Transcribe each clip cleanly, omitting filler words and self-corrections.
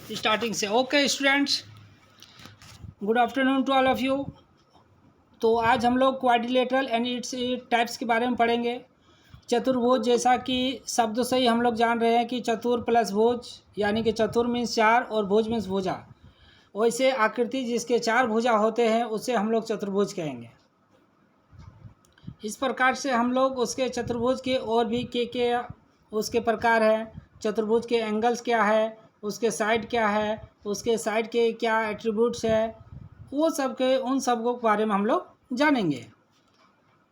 Starting से। Okay students, good afternoon to all of you. तो आज हम लोग क्वाड्रिलेटरल एंड इट्स टाइप्स के बारे में पढ़ेंगे। चतुर्भुज, जैसा कि शब्द से ही हम लोग जान रहे हैं कि चतुर प्लस भुज, यानी कि चतुर मीन्स चार और भुज मीन्स भुजा। वैसे आकृति जिसके चार भुजा होते हैं उसे हम लोग चतुर्भुज कहेंगे। इस प्रकार से हम लोग उसके चतुर्भुज के और भी के उसके प्रकार हैं। चतुर्भुज के एंगल्स क्या है, उसके साइड क्या है, उसके साइड के क्या एट्रीब्यूट्स है, वो सब के उन सब के बारे में हम लोग जानेंगे।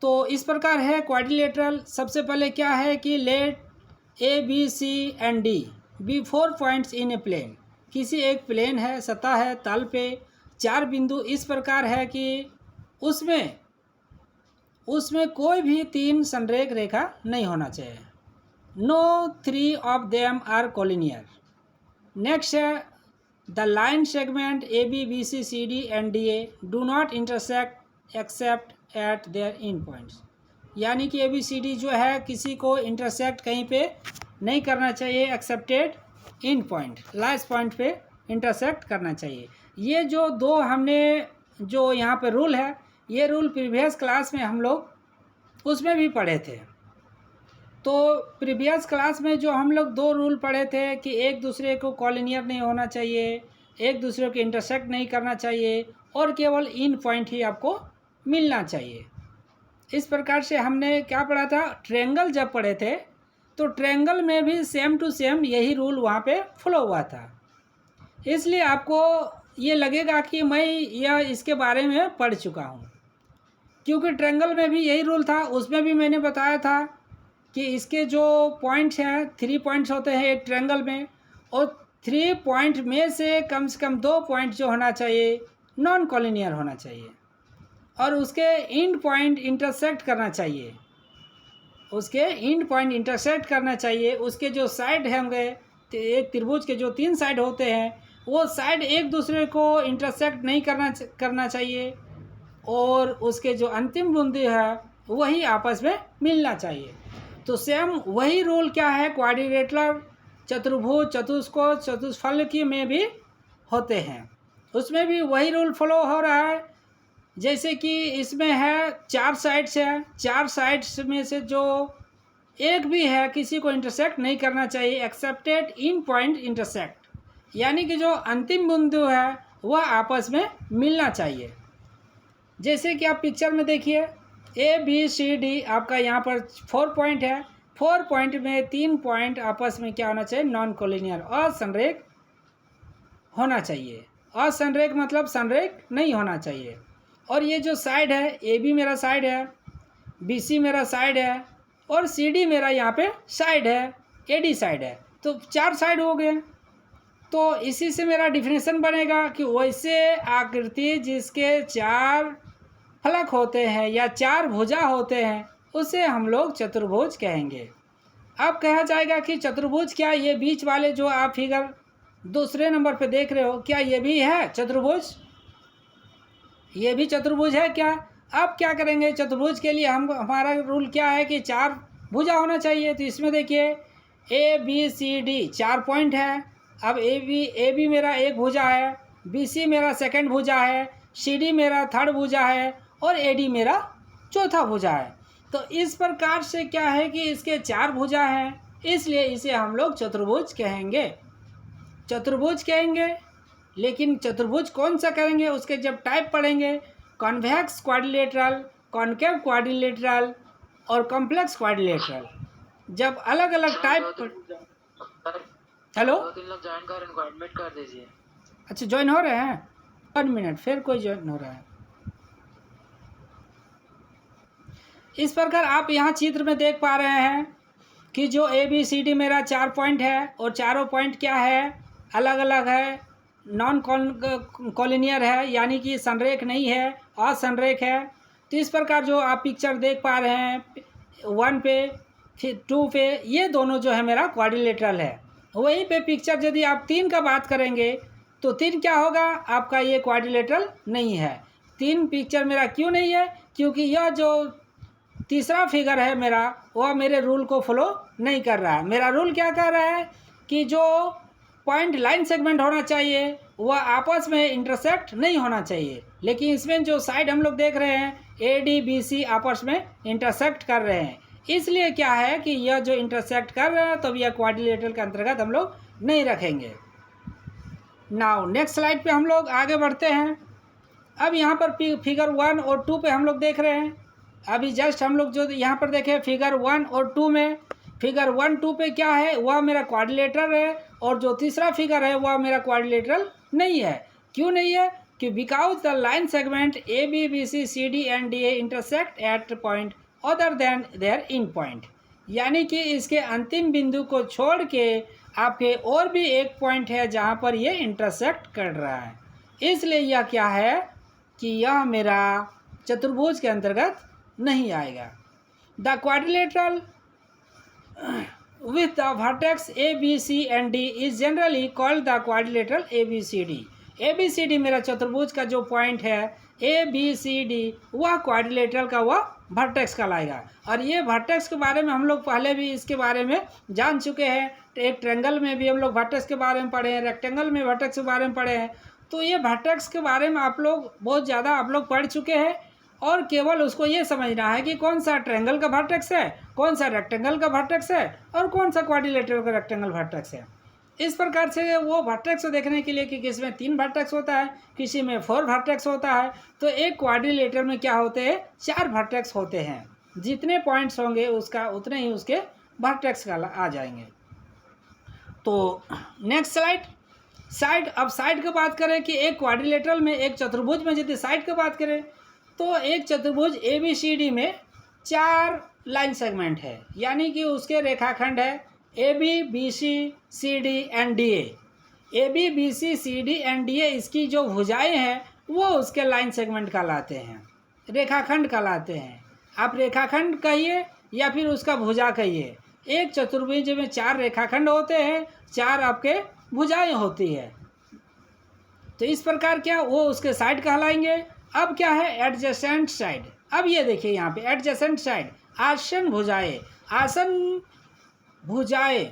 तो इस प्रकार है क्वाड्रिलेटरल। सबसे पहले क्या है कि let A B C and D be 4 points in a plane. किसी एक प्लेन है, सतह है, तल पे चार बिंदु इस प्रकार है कि उसमें कोई भी तीन संरेख रेखा नहीं होना चाहिए। No 3 of them are collinear. Next है the line segment A B B C C D and D A do not intersect except at their end points. यानी कि ए बी सी डी जो है किसी को इंटरसेक्ट कहीं पे नहीं करना चाहिए accepted in point, last point पे इंटरसेक्ट करना चाहिए। ये जो दो हमने जो यहाँ पे रूल है, ये रूल प्रीवियस क्लास में हम लोग उसमें भी पढ़े थे। तो प्रीवियस क्लास में जो हम लोग दो रूल पढ़े थे कि एक दूसरे को कॉलिनियर नहीं होना चाहिए, एक दूसरे को इंटरसेक्ट नहीं करना चाहिए और केवल इन पॉइंट ही आपको मिलना चाहिए। इस प्रकार से हमने क्या पढ़ा था, ट्रायंगल जब पढ़े थे तो ट्रायंगल में भी सेम टू सेम यही रूल वहाँ पे फॉलो हुआ था। इसलिए आपको ये लगेगा कि मैं यह इसके बारे में पढ़ चुका हूँ, क्योंकि ट्रायंगल में भी यही रूल था। उसमें भी मैंने बताया था कि इसके जो पॉइंट्स हैं, 3 पॉइंट्स होते हैं एक ट्रायंगल में, और 3 पॉइंट में से कम 2 पॉइंट जो होना चाहिए नॉन कॉलिनियर होना चाहिए और उसके एंड पॉइंट इंटरसेक्ट करना चाहिए। उसके एंड पॉइंट इंटरसेक्ट करना चाहिए। उसके जो साइड होंगे, एक त्रिभुज के जो 3 साइड होते हैं वो साइड एक दूसरे को इंटरसेक्ट नहीं करना चाहिए और उसके जो अंतिम बिंदु है वही आपस में मिलना चाहिए। तो सेम वही रूल क्या है क्वाड्रिलेटरल, चतुर्भुज, चतुष्कोण, चतुष्फलकी में भी होते हैं। उसमें भी वही रूल फॉलो हो रहा है। जैसे कि इसमें है 4 साइड्स है, 4 साइड्स में से जो एक भी है किसी को इंटरसेक्ट नहीं करना चाहिए एक्सेप्टेड इन पॉइंट इंटरसेक्ट, यानी कि जो अंतिम बिंदु है वह आपस में मिलना चाहिए। जैसे कि आप पिक्चर में देखिए ए बी सी डी, आपका यहाँ पर 4 पॉइंट है। 4 पॉइंट में 3 पॉइंट आपस में क्या होना चाहिए, नॉन कोलिनियर, असंरेख होना चाहिए। असंरेख मतलब संरेख नहीं होना चाहिए। और ये जो साइड है, ए बी मेरा साइड है, बी सी मेरा साइड है और सी डी मेरा यहाँ पे साइड है, ए डी साइड है। तो 4 साइड हो गए। तो इसी से मेरा डिफिनेशन बनेगा कि वैसे आकृति जिसके 4 फलक होते हैं या 4 भुजा होते हैं उसे हम लोग चतुर्भुज कहेंगे। अब कहा जाएगा कि चतुर्भुज क्या, ये बीच वाले जो आप फिगर दूसरे नंबर पे देख रहे हो, क्या ये भी है चतुर्भुज? ये भी चतुर्भुज है क्या? अब क्या करेंगे, चतुर्भुज के लिए हमारा रूल क्या है कि 4 भुजा होना चाहिए। तो इसमें देखिए A B C D 4 point है। अब ए बी मेरा एक भुजा है, बी सी मेरा सेकंड भुजा है, सी डी मेरा थर्ड भुजा है और ए डी मेरा चौथा भुजा है। तो इस प्रकार से क्या है कि इसके 4 भुजा हैं, इसलिए इसे हम लोग चतुर्भुज कहेंगे। चतुर्भुज कहेंगे, लेकिन चतुर्भुज कौन सा करेंगे उसके जब टाइप पढ़ेंगे, कॉन्वेक्स क्वाड्रिलेटरल, कॉनकेव क्वाड्रिलेटरल और कॉम्प्लेक्स क्वाड्रिलेटरल। जब अलग अलग टाइप। हेलो, 2-3 लोग ज्वाइन कर, इनको एडमिट कर दीजिए। अच्छा ज्वाइन हो रहे हैं, 1 मिनट, फिर कोई ज्वाइन हो रहा है। इस प्रकार आप यहाँ चित्र में देख पा रहे हैं कि जो ए बी सी डी मेरा 4 पॉइंट है और चारों पॉइंट क्या है, अलग अलग है, नॉन कॉलिनियर है, यानी कि संरेख नहीं है, असंरेख है। तो इस प्रकार जो आप पिक्चर देख पा रहे हैं 1 पे फिर 2 पे, ये दोनों जो है मेरा क्वाड्रिलेटरल है। वहीं पे पिक्चर यदि आप 3 का बात करेंगे तो 3 क्या होगा आपका, ये क्वाड्रिलेटरल नहीं है। 3 पिक्चर मेरा क्यों नहीं है, क्योंकि यह जो तीसरा फिगर है मेरा वह मेरे रूल को फॉलो नहीं कर रहा है। मेरा रूल क्या कह रहा है कि जो पॉइंट लाइन सेगमेंट होना चाहिए, वह आपस में इंटरसेक्ट नहीं होना चाहिए। लेकिन इसमें जो साइड हम लोग देख रहे हैं ए डी बी सी आपस में इंटरसेक्ट कर रहे हैं, इसलिए क्या है कि यह जो इंटरसेक्ट कर रहे हैं तो यह क्वाड्रिलेटरल के अंतर्गत हम लोग नहीं रखेंगे। नाउ नेक्स्ट स्लाइड पे हम लोग आगे बढ़ते हैं। अब यहाँ पर फिगर 1 और 2 पे हम लोग देख रहे हैं। अभी जस्ट हम लोग जो यहाँ पर देखें फिगर 1 और 2 में, फिगर 1 2 पे क्या है, वह मेरा क्वाड्रिलेटरल है, और जो तीसरा फिगर है वह मेरा क्वाड्रिलेटरल नहीं है। क्यों नहीं है? कि because the line segment A B B C C D and D A intersect at point other than their end point, यानी कि इसके अंतिम बिंदु को छोड़ के आपके और भी एक पॉइंट है जहाँ पर ये इंटरसेक्ट कर रहा है, इसलिए यह क्या है कि यह मेरा चतुर्भुज के अंतर्गत नहीं आएगा। The quadrilateral with the vertex A, B, C and D is generally called the quadrilateral ABCD। ABCD मेरा चतुर्भुज का जो पॉइंट है ABCD, वह क्वाड्रिलेटरल का वह वर्टेक्स कहलाएगा। और ये वर्टेक्स के बारे में हम लोग पहले भी इसके बारे में जान चुके हैं। एक ट्रायंगल में भी हम लोग वर्टेक्स के बारे में पढ़े हैं, रेक्टेंगल में वर्टेक्स के बारे में पढ़े हैं। तो ये वर्टेक्स के बारे में आप लोग बहुत ज़्यादा आप लोग पढ़ चुके हैं, और केवल उसको ये समझना है कि कौन सा ट्रायंगल का वर्टेक्स है, कौन सा रेक्टेंगल का वर्टेक्स है, और कौन सा क्वाड्रिलेटरल का रेक्टेंगल वर्टेक्स है। इस प्रकार से वो वर्टेक्स को देखने के लिए कि किसी में 3 वर्टेक्स होता है, किसी में 4 वर्टेक्स होता है, तो एक क्वाड्रिलेटर में क्या होते हैं, 4 वर्टेक्स होते हैं। जितने पॉइंट्स होंगे उसका उतने ही उसके वर्टेक्स का आ जाएंगे। तो नेक्स्ट साइड। अब साइड की बात करें कि एक क्वाड्रिलेटरल में, एक चतुर्भुज में यदि साइड की बात करें तो एक चतुर्भुज ABCD में 4 लाइन सेगमेंट है, यानी कि उसके रेखाखंड है AB, BC, CD and DA। AB, BC, CD and DA, इसकी जो भुजाएं हैं वो उसके लाइन सेगमेंट कहलाते हैं, रेखाखंड कहलाते हैं। आप रेखाखंड कहिए या फिर उसका भुजा कहिए। एक चतुर्भुज में 4 रेखाखंड होते हैं, 4 आपके भुजाएं होती है। तो इस प्रकार क्या वो उसके साइड कहलाएंगे। अब क्या है एडजेसेंट साइड। अब ये देखिए यहाँ पे एडजेसेंट साइड, आसन भुजाएं। आसन भुजाएं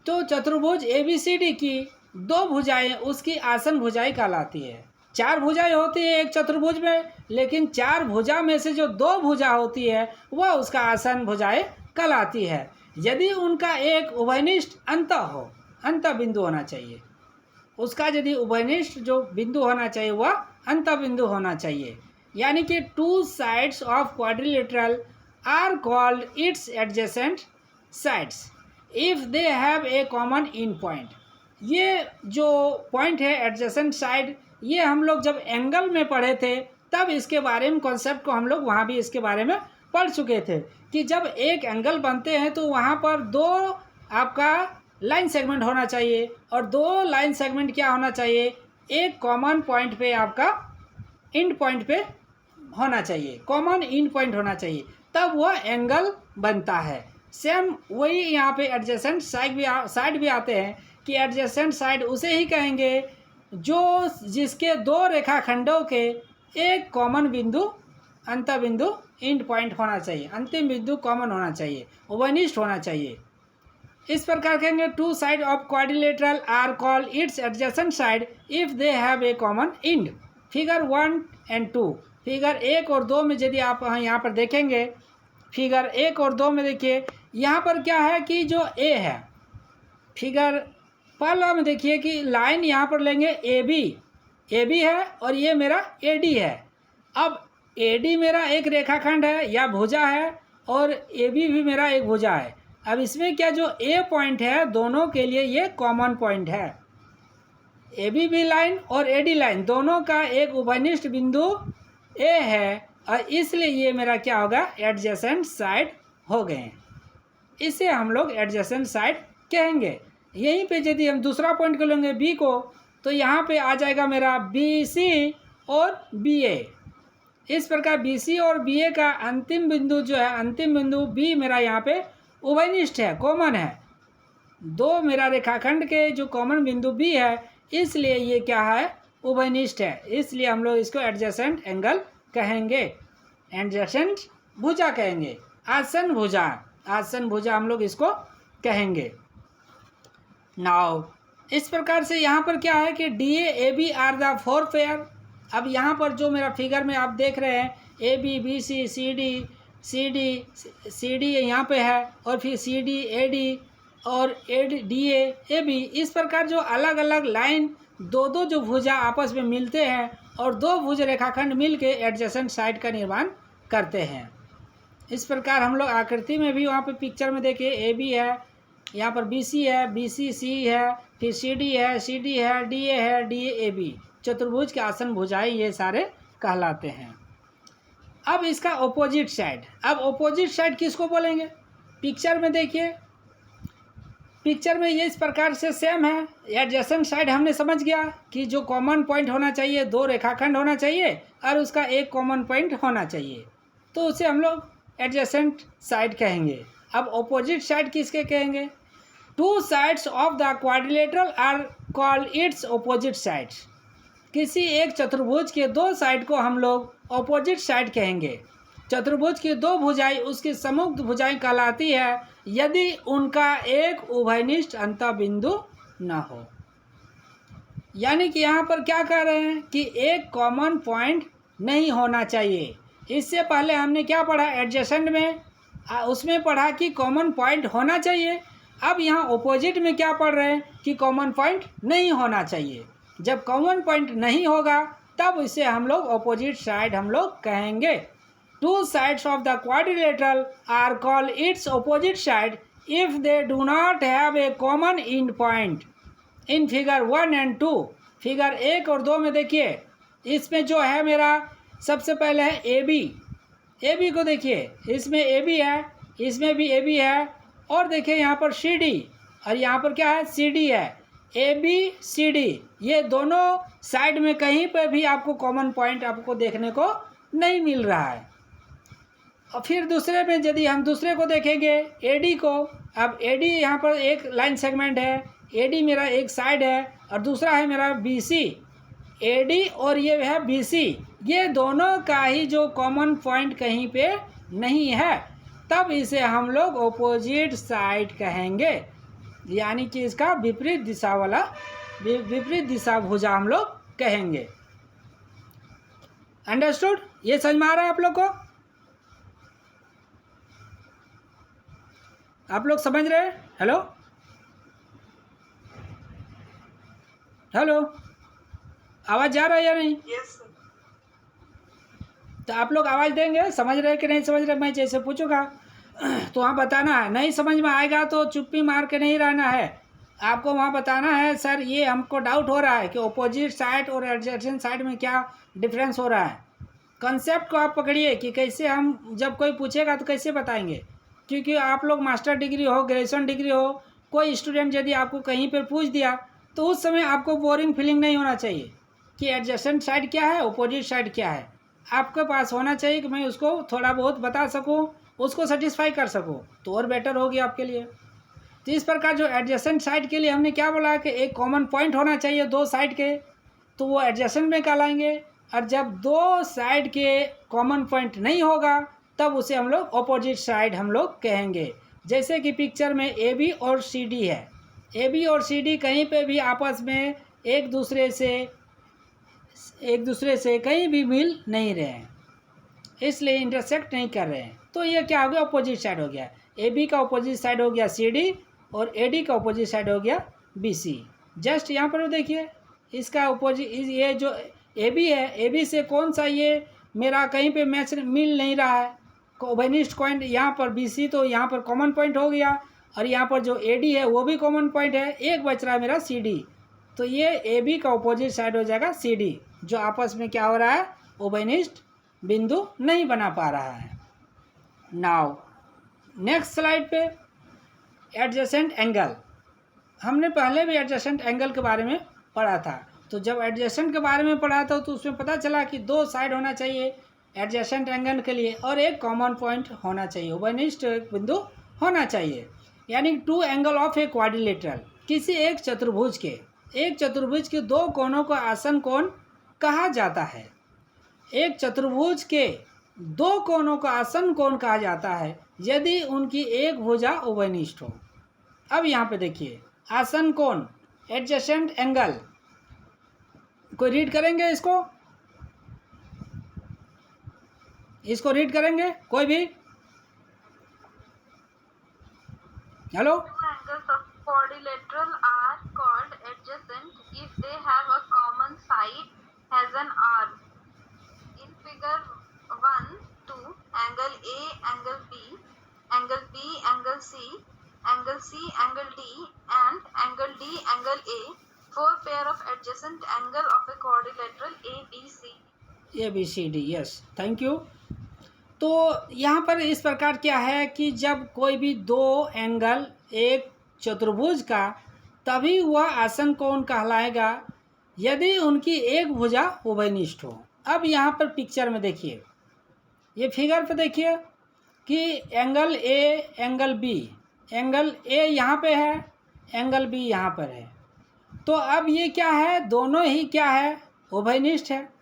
तो चतुर्भुज ABCD की 2 भुजाएं उसकी आसन भुजाएं कहलाती है। 4 भुजाएं होती है एक चतुर्भुज में, लेकिन 4 भुजा में से जो 2 भुजा होती है वह उसका आसन भुजाएं कहलाती है। यदि उनका एक उभयनिष्ठ अंत हो, अंत बिंदु होना चाहिए उसका, यदि उभयनिष्ठ जो बिंदु होना चाहिए वह अंत बिंदु होना चाहिए, यानी कि 2 sides of quadrilateral are called its adjacent sides if they have a common end point. ये जो पॉइंट है एडजेसेंट साइड, ये हम लोग जब एंगल में पढ़े थे तब इसके बारे में कॉन्सेप्ट को हम लोग वहाँ भी इसके बारे में पढ़ चुके थे कि जब एक एंगल बनते हैं तो वहाँ पर 2 आपका लाइन सेगमेंट होना चाहिए, और 2 लाइन सेगमेंट क्या होना चाहिए, एक कॉमन पॉइंट पे आपका एंड पॉइंट पे होना चाहिए, कॉमन इन पॉइंट होना चाहिए, तब वह एंगल बनता है। सेम वही यहाँ पे एडजेसेंट साइड भी आते हैं कि एडजेसेंट साइड उसे ही कहेंगे जो जिसके 2 रेखाखंडों के एक कॉमन बिंदु, अंत बिंदु, एंड पॉइंट होना चाहिए, अंतिम बिंदु कॉमन होना चाहिए, उभयनिष्ठ होना चाहिए। इस प्रकार कहेंगे 2 side of quadrilateral are called its adjacent side if they have a common end. Figure 1 and 2, figure 1 और 2 में यदि आप यहाँ पर देखेंगे, फिगर 1 और 2 में देखिए यहाँ पर क्या है कि जो A है, फिगर पहला में देखिए कि लाइन यहाँ पर लेंगे AB है और ये मेरा AD है। अब AD मेरा एक रेखाखंड है या भुजा है, और AB भी मेरा एक भुजा है। अब इसमें क्या जो A पॉइंट है दोनों के लिए ये कॉमन पॉइंट है। ABB लाइन और AD लाइन दोनों का एक उभयनिष्ठ बिंदु A है, और इसलिए ये मेरा क्या होगा, एडजेसेंट साइड हो गए। इसे हम लोग एडजेसेंट साइड कहेंगे। यहीं पे यदि हम दूसरा पॉइंट को लेंगे B को, तो यहाँ पे आ जाएगा मेरा BC और BA। इस प्रकार BC और BA का अंतिम बिंदु जो है, अंतिम बिंदु B मेरा यहाँ पे उभयनिष्ठ है, कॉमन है। 2 मेरा रेखाखंड के जो कॉमन बिंदु B है, इसलिए ये क्या है, उभयनिष्ठ है, इसलिए हम लोग इसको एडजेसेंट एंगल कहेंगे, एडजेसेंट भुजा कहेंगे, आसन भुजा हम लोग इसको कहेंगे। नाउ इस प्रकार से यहाँ पर क्या है कि D A B are the four pair. अब यहाँ पर जो मेरा फिगर में आप देख रहे हैं A B B C C D यहाँ पे है, और फिर सी डी ए डी और डी ए बी, इस प्रकार जो अलग अलग लाइन दो दो जो भुजा आपस में मिलते हैं और दो भुज रेखाखंड मिल के एडजेसेंट साइड का निर्माण करते हैं। इस प्रकार हम लोग आकृति में भी वहाँ पे पिक्चर में देखिए ए बी है, यहाँ पर बी सी है, बी सी है, फिर सी डी है, डी ए बी, चतुर्भुज के आसन भुजाएं ये सारे कहलाते हैं। अब इसका ऑपोजिट साइड, अब ऑपोजिट साइड किसको बोलेंगे? पिक्चर में देखिए, पिक्चर में ये इस प्रकार से सेम है। एडजेसेंट साइड हमने समझ गया कि जो कॉमन पॉइंट होना चाहिए, दो रेखाखंड होना चाहिए और उसका एक कॉमन पॉइंट होना चाहिए, तो उसे हम लोग एडजेसेंट साइड कहेंगे। अब ऑपोजिट साइड किसके कहेंगे? Two sides of the quadrilateral are called its opposite sides. किसी एक चतुर्भुज के दो साइड को हम लोग ऑपोजिट साइड कहेंगे। चतुर्भुज की दो भुजाएं उसकी सम्मुख भुजाएं कहलाती है यदि उनका एक उभयनिष्ठ अंतःबिंदु न हो। यानी कि यहाँ पर क्या कह रहे हैं कि एक कॉमन पॉइंट नहीं होना चाहिए। इससे पहले हमने क्या पढ़ा एडजेसेंट में, उसमें पढ़ा कि कॉमन पॉइंट होना चाहिए। अब यहाँ ऑपोजिट में क्या पढ़ रहे हैं कि कॉमन पॉइंट नहीं होना चाहिए। जब कॉमन पॉइंट नहीं होगा तब इसे हम लोग ऑपोजिट साइड हम लोग कहेंगे। Two sides of the quadrilateral are called its opposite side if they do not have a common end point. In figure 1 and 2, figure 1 और 2 में देखिए, इसमें जो है मेरा सबसे पहले है ए बी को देखिए, इसमें ए बी है, इसमें भी ए बी है, और देखिए यहाँ पर सी डी और यहाँ पर क्या है सी डी है। ए बी सी डी ये दोनों साइड में कहीं पर भी आपको कॉमन पॉइंट आपको देखने को नहीं मिल रहा है। और फिर दूसरे में यदि हम दूसरे को देखेंगे ए डी को, अब ए डी यहाँ पर एक लाइन सेगमेंट है, ए डी मेरा एक साइड है और दूसरा है मेरा बी सी। ए डी और ये है बी सी, ये दोनों का ही जो कॉमन पॉइंट कहीं पे नहीं है, तब इसे हम लोग ऑपोजिट साइड कहेंगे। यानी कि इसका विपरीत दिशा वाला, विपरीत दिशा भुजा हम लोग कहेंगे। अंडरस्टूड? ये समझ में आ रहा है आप लोग को? आप लोग समझ रहे हैं? हेलो हेलो, आवाज़ जा रहा है या नहीं? यस तो आप लोग आवाज़ देंगे, समझ रहे कि नहीं समझ रहे? मैं जैसे पूछूंगा तो वहाँ बताना है। नहीं समझ में आएगा तो चुप्पी मार के नहीं रहना है, आपको वहाँ बताना है सर ये हमको डाउट हो रहा है कि ऑपोजिट साइड और एडजेसेंट साइड में क्या डिफरेंस हो रहा है। कंसेप्ट को आप पकड़िए कि कैसे हम, जब कोई पूछेगा तो कैसे बताएंगे। क्योंकि आप लोग मास्टर डिग्री हो, ग्रेजुएशन डिग्री हो, कोई स्टूडेंट यदि आपको कहीं पर पूछ दिया तो उस समय आपको बोरिंग फीलिंग नहीं होना चाहिए कि एडजेसेंट साइड क्या है, ऑपोजिट साइड क्या है। आपके पास होना चाहिए कि मैं उसको थोड़ा बहुत बता सकूं, उसको सेटिस्फाई कर सकूं, तो और बेटर होगी आपके लिए। तो इस प्रकार जो एडजेसेंट साइड के लिए हमने क्या बोला कि एक कॉमन पॉइंट होना चाहिए दो साइड के, तो वो एडजेसेंट में कहलाएंगे। और जब दो साइड के कॉमन पॉइंट नहीं होगा तब उसे हम लोग ऑपोजिट साइड हम लोग कहेंगे। जैसे कि पिक्चर में ए बी और सी डी है, ए बी और सी डी कहीं पे भी आपस में एक दूसरे से कहीं भी मिल नहीं रहे हैं, इसलिए इंटरसेक्ट नहीं कर रहे हैं, तो ये क्या हो गया, ऑपोजिट साइड हो गया। ए बी का ऑपोजिट साइड हो गया सी डी और ए डी का ऑपोजिट साइड हो गया बी सी। जस्ट यहाँ पर देखिए इसका ऑपोजिट, ये जो ए बी है, ए बी से कौन सा ये मेरा कहीं पे मैच मिल नहीं रहा है, उभयनिष्ठ पॉइंट यहाँ पर बी सी, तो यहाँ पर कॉमन पॉइंट हो गया, और यहाँ पर जो ए डी है वो भी कॉमन पॉइंट है, एक बच रहा है मेरा सी डी, तो ये ए बी का ऑपोजिट साइड हो जाएगा सी डी, जो आपस में क्या हो रहा है, उभयनिष्ठ बिंदु नहीं बना पा रहा है। नाउ नेक्स्ट स्लाइड पे एडजेसेंट एंगल, हमने पहले भी एडजेसेंट एंगल के बारे में पढ़ा था। तो जब एडजेसेंट के बारे में पढ़ा था तो उसमें पता चला कि दो साइड होना चाहिए एडजेसेंट एंगल के लिए और एक कॉमन पॉइंट होना चाहिए, उभयनिष्ठ बिंदु होना चाहिए। यानी two angle of a quadrilateral, किसी एक चतुर्भुज के दो कोणों को आसन कोण कहा जाता है। एक चतुर्भुज के दो कोणों का आसन कोण कहा जाता है यदि उनकी एक भुजा उभयनिष्ठ हो। अब यहाँ पे देखिए आसन कोण, एडजेसेंट एंगल, कोई रीड करेंगे इसको रीड करेंगे कोई भी? Hello, Two angles of quadrilateral are called adjacent if they have a common side has an arc. In figure 1, 2, angle A, angle B, angle B, angle C, angle C, angle D, and angle D, angle A, four pair of adjacent angle of a quadrilateral ABC. ABCD, yes, thank you. तो यहाँ पर इस प्रकार क्या है कि जब कोई भी दो एंगल एक चतुर्भुज का, तभी वह आसन कोण कहलाएगा यदि उनकी एक भुजा उभयनिष्ठ हो। अब यहाँ पर पिक्चर में देखिए, ये फिगर पे देखिए कि angle A, angle B, angle A यहाँ पे है, एंगल बी यहाँ पर है। तो अब ये क्या है, दोनों ही क्या है, उभयनिष्ठ है।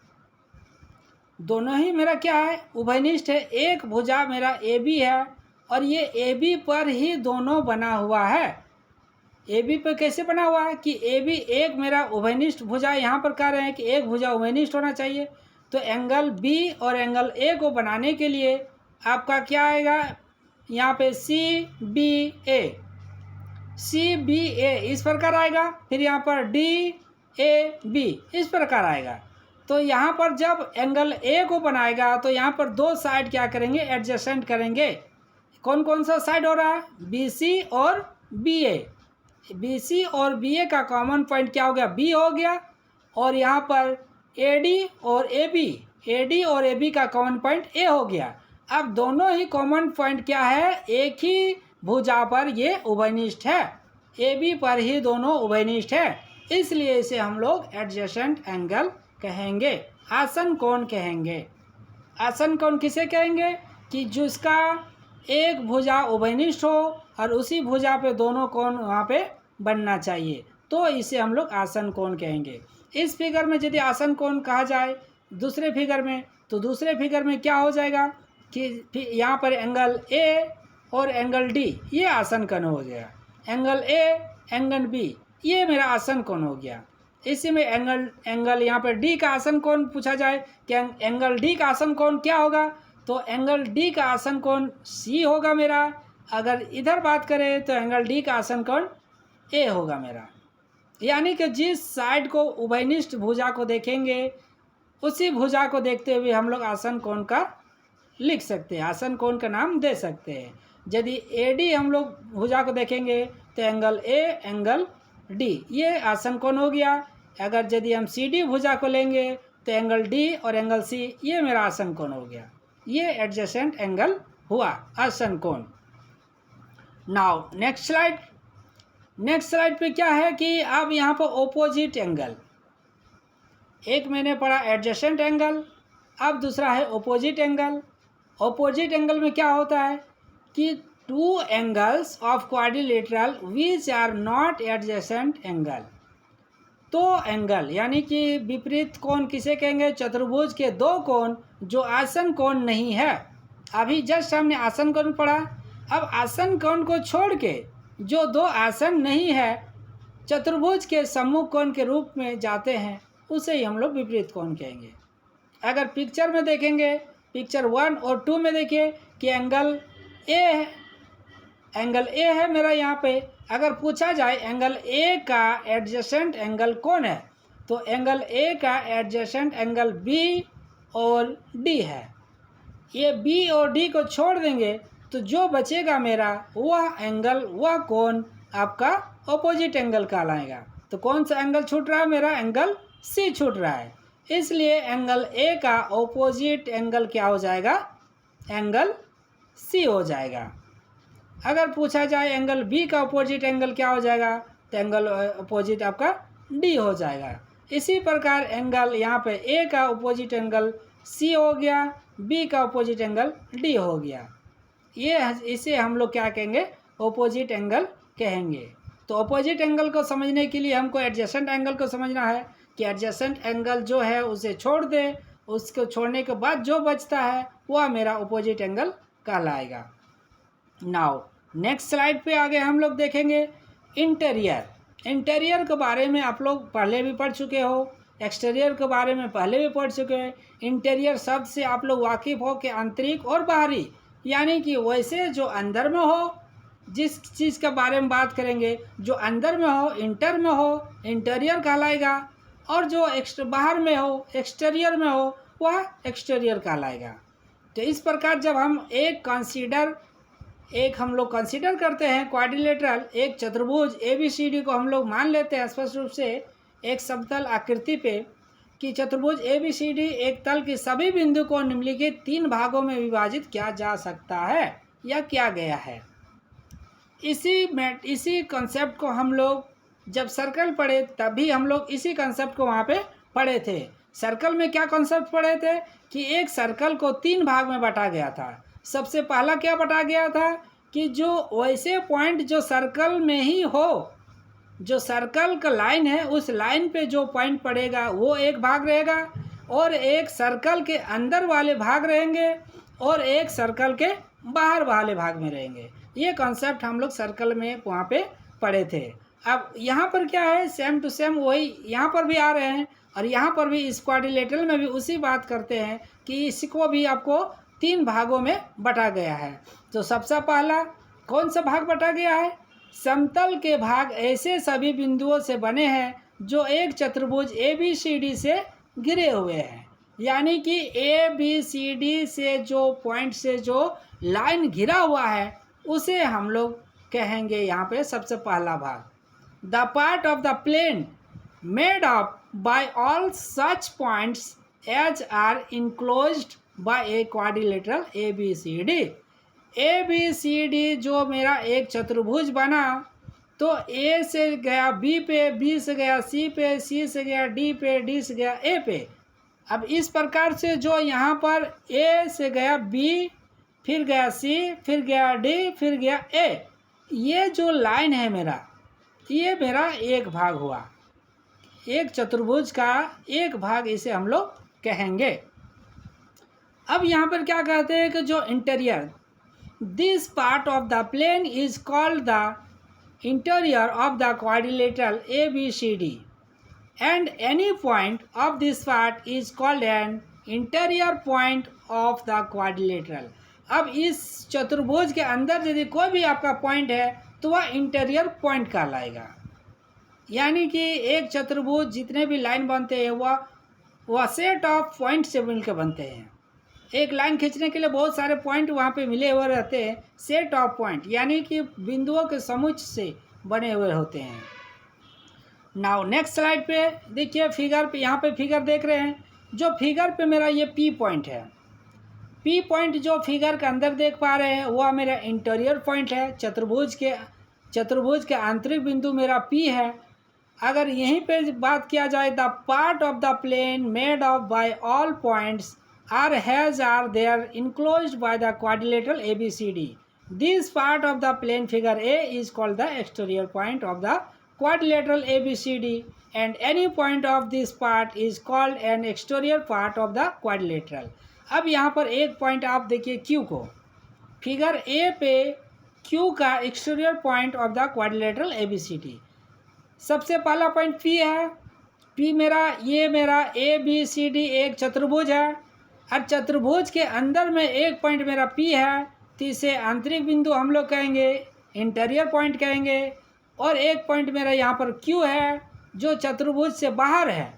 दोनों ही मेरा क्या है, उभयनिष्ठ है। एक भुजा मेरा ए बी है और ये ए बी पर ही दोनों बना हुआ है। ए बी पर कैसे बना हुआ है कि ए बी एक मेरा उभयनिष्ठ भुजा, यहाँ पर कह रहे हैं कि एक भुजा उभयनिष्ठ होना चाहिए। तो एंगल बी और एंगल ए को बनाने के लिए आपका क्या आएगा, यहाँ पे सी बी ए, सी बी ए इस प्रकार आएगा, फिर यहाँ पर डी ए बी इस प्रकार आएगा। तो यहाँ पर जब एंगल ए को बनाएगा तो यहाँ पर दो साइड क्या करेंगे, एडजेसेंट करेंगे। कौन कौन सा साइड हो रहा है, बी सी और बी ए। बी सी और बी ए का कॉमन पॉइंट क्या हो गया, बी हो गया। और यहाँ पर ए डी और ए बी, ए डी और ए बी का कॉमन पॉइंट ए हो गया। अब दोनों ही कॉमन पॉइंट क्या है, एक ही भुजा पर ये उभयनिष्ठ है, ए बी पर ही दोनों उभयनिष्ठ है, इसलिए इसे हम लोग एडजेसेंट एंगल कहेंगे, आसन कोण कहेंगे। आसन कोण किसे कहेंगे कि जिसका एक भुजा उभयनिष्ठ हो और उसी भुजा पे दोनों कोण वहाँ पे बनना चाहिए, तो इसे हम लोग आसन कोण कहेंगे। इस फिगर में यदि आसन कोण कहा जाए दूसरे फिगर में, तो दूसरे फिगर में क्या हो जाएगा कि यहाँ पर एंगल ए और एंगल डी ये आसन कोण हो गया, एंगल ए एंगल बी ये मेरा आसन कोण हो गया। इसी में एंगल यहाँ पर डी का आसन कोण पूछा जाए कि एंगल डी का आसन कोण क्या होगा, तो एंगल डी का आसन कोण सी होगा मेरा। अगर इधर बात करें तो एंगल डी का आसन कोण ए होगा मेरा। यानी कि जिस साइड को उभयनिष्ठ भुजा को देखेंगे उसी भुजा को देखते हुए हम लोग आसन कोण का लिख सकते हैं, आसन कोण का नाम दे सकते हैं। यदि ए डी हम लोग भुजा को देखेंगे तो एंगल ए एंगल डी ये आसन कोण हो गया। अगर यदि हम सी डी भुजा को लेंगे तो एंगल डी और एंगल सी ये मेरा आसन कोण हो गया, ये एडजेसेंट एंगल हुआ, आसन कोण। नाउ नेक्स्ट स्लाइड पे क्या है कि अब यहाँ पर ओपोजिट एंगल, एक मैंने पढ़ा एडजेसेंट एंगल, अब दूसरा है ओपोजिट एंगल। ओपोजिट एंगल में क्या होता है कि two angles of quadrilateral which are not adjacent angle. तो एंगल यानी कि विपरीत कोण किसे कहेंगे, चतुर्भुज के दो कोण जो आसन कोण नहीं है। अभी जस्ट हमने आसन कोण पढ़ा, अब आसन कोण को छोड़ के जो दो आसन नहीं है चतुर्भुज के सम्मुख कोण के रूप में जाते हैं उसे ही हम लोग विपरीत कोण कहेंगे। अगर पिक्चर में देखेंगे, पिक्चर 1 और 2 में देखिए कि एंगल ए है, एंगल ए है मेरा यहाँ पे। अगर पूछा जाए एंगल ए का एडजेसेंट एंगल कौन है, तो एंगल ए का एडजेसेंट एंगल बी और डी है। ये बी और डी को छोड़ देंगे तो जो बचेगा मेरा वह एंगल, वह कोण आपका ऑपोजिट एंगल कहलाएगा। तो कौन सा एंगल छूट रहा है मेरा, एंगल सी छूट रहा है। इसलिए एंगल ए का ऑपोजिट एंगल क्या हो जाएगा, एंगल सी हो जाएगा। अगर पूछा जाए एंगल बी का अपोजिट एंगल क्या हो जाएगा, तो एंगल अपोजिट आपका डी हो जाएगा। इसी प्रकार एंगल यहाँ पे ए का अपोजिट एंगल सी हो गया, बी का अपोजिट एंगल डी हो गया। ये इसे हम लोग क्या कहेंगे, अपोजिट एंगल कहेंगे। तो अपोजिट एंगल को समझने के लिए हमको एडजेसेंट एंगल को समझना है कि एडजेसेंट एंगल जो है उसे छोड़ दे, उसको छोड़ने के बाद जो बचता है वह मेरा अपोजिट एंगल कहलाएगा। नाउ नेक्स्ट स्लाइड पे आगे हम लोग देखेंगे इंटीरियर। इंटीरियर के बारे में आप लोग पहले भी पढ़ चुके हो, एक्सटीरियर के बारे में पहले भी पढ़ चुके हैं। इंटीरियर शब्द से आप लोग वाकिफ़ हो कि आंतरिक और बाहरी, यानी कि वैसे जो अंदर में हो, जिस चीज़ के बारे में बात करेंगे जो अंदर में हो, इंटर में हो, इंटीरियर कहलाएगा, और जो बाहर में हो, एक्सटीरियर में हो, वह एक्सटीरियर कहलाएगा। तो इस प्रकार जब हम हम लोग कंसीडर करते हैं क्वाड्रिलेटरल, एक चतुर्भुज ABCD को हम लोग मान लेते हैं स्पष्ट रूप से एक समतल आकृति पे कि चतुर्भुज ABCD एक तल के सभी बिंदु को निम्नलिखित 3 भागों में विभाजित किया जा सकता है या किया गया है। इसी कॉन्सेप्ट को हम लोग जब सर्कल पढ़े तभी हम लोग इसी कॉन्सेप्ट को वहाँ पे पढ़े थे। सर्कल में क्या कॉन्सेप्ट पढ़े थे कि एक सर्कल को 3 भाग में बांटा गया था। सबसे पहला क्या बांटा गया था कि जो वैसे पॉइंट जो सर्कल में ही हो, जो सर्कल का लाइन है उस लाइन पे जो पॉइंट पड़ेगा वो एक भाग रहेगा, और एक सर्कल के अंदर वाले भाग रहेंगे और एक सर्कल के बाहर वाले भाग में रहेंगे। ये कॉन्सेप्ट हम लोग सर्कल में वहाँ पे पढ़े थे। अब यहाँ पर क्या है, सेम टू सेम वही यहाँ पर भी आ रहे हैं, और यहाँ पर भी इस क्वाड्रिलेटरल में भी उसी बात करते हैं कि इसको भी आपको 3 भागों में बटा गया है। तो सबसे पहला कौन सा भाग बटा गया है? समतल के भाग ऐसे सभी बिंदुओं से बने हैं जो एक चतुर्भुज ABCD से घिरे हुए हैं, यानी कि ABCD से जो पॉइंट से जो लाइन घिरा हुआ है उसे हम लोग कहेंगे यहाँ पे सबसे पहला भाग। The part of the plane made up by all such points as are enclosed by a quadrilateral ABCD जो मेरा एक चतुर्भुज बना, तो A से गया B पे, B से गया C पे, C से गया D पे, D से गया A पे। अब इस प्रकार से जो यहाँ पर A से गया B, फिर गया C, फिर गया D, फिर गया A, ये जो लाइन है मेरा, ये मेरा एक भाग हुआ। एक चतुर्भुज का एक भाग इसे हम लोग कहेंगे। अब यहाँ पर क्या कहते हैं कि जो interior, this part of the plane is called the interior of the quadrilateral ABCD and any point of this part is called an interior point of the quadrilateral। अब इस चतुर्भुज के अंदर यदि कोई भी आपका पॉइंट है तो वह इंटीरियर पॉइंट कहलाएगा। यानी कि एक चतुर्भुज जितने भी लाइन बनते हैं वह सेट ऑफ पॉइंट से मिलकर बनते हैं। एक लाइन खींचने के लिए बहुत सारे पॉइंट वहाँ पे मिले हुए रहते हैं, सेट ऑफ पॉइंट यानी कि बिंदुओं के समुच्चय से बने हुए होते हैं। नाउ नेक्स्ट स्लाइड पे देखिए, फिगर पे, यहाँ पे फिगर देख रहे हैं। जो फिगर पे मेरा ये P पॉइंट है, P पॉइंट जो फिगर के अंदर देख पा रहे हैं वह मेरा इंटीरियर पॉइंट है। चतुर्भुज के आंतरिक बिंदु मेरा P है। अगर यहीं पे बात किया जाए, the part of the plane made of by all points are has are there enclosed by the quadrilateral ABCD। This part of the plane figure A is called the exterior point of the quadrilateral ABCD and any point of this part is called an exterior part of the quadrilateral। अब यहाँ पर एक point आप देखिए Q को, figure A पे Q का exterior point of the quadrilateral ABCD। सबसे पहला पॉइंट P है। P ये मेरा ABCD एक चतुर्भुज है, और चतुर्भुज के अंदर में एक पॉइंट मेरा P है, तो इसे आंतरिक बिंदु हम लोग कहेंगे, इंटीरियर पॉइंट कहेंगे। और एक पॉइंट मेरा यहाँ पर Q है जो चतुर्भुज से बाहर है,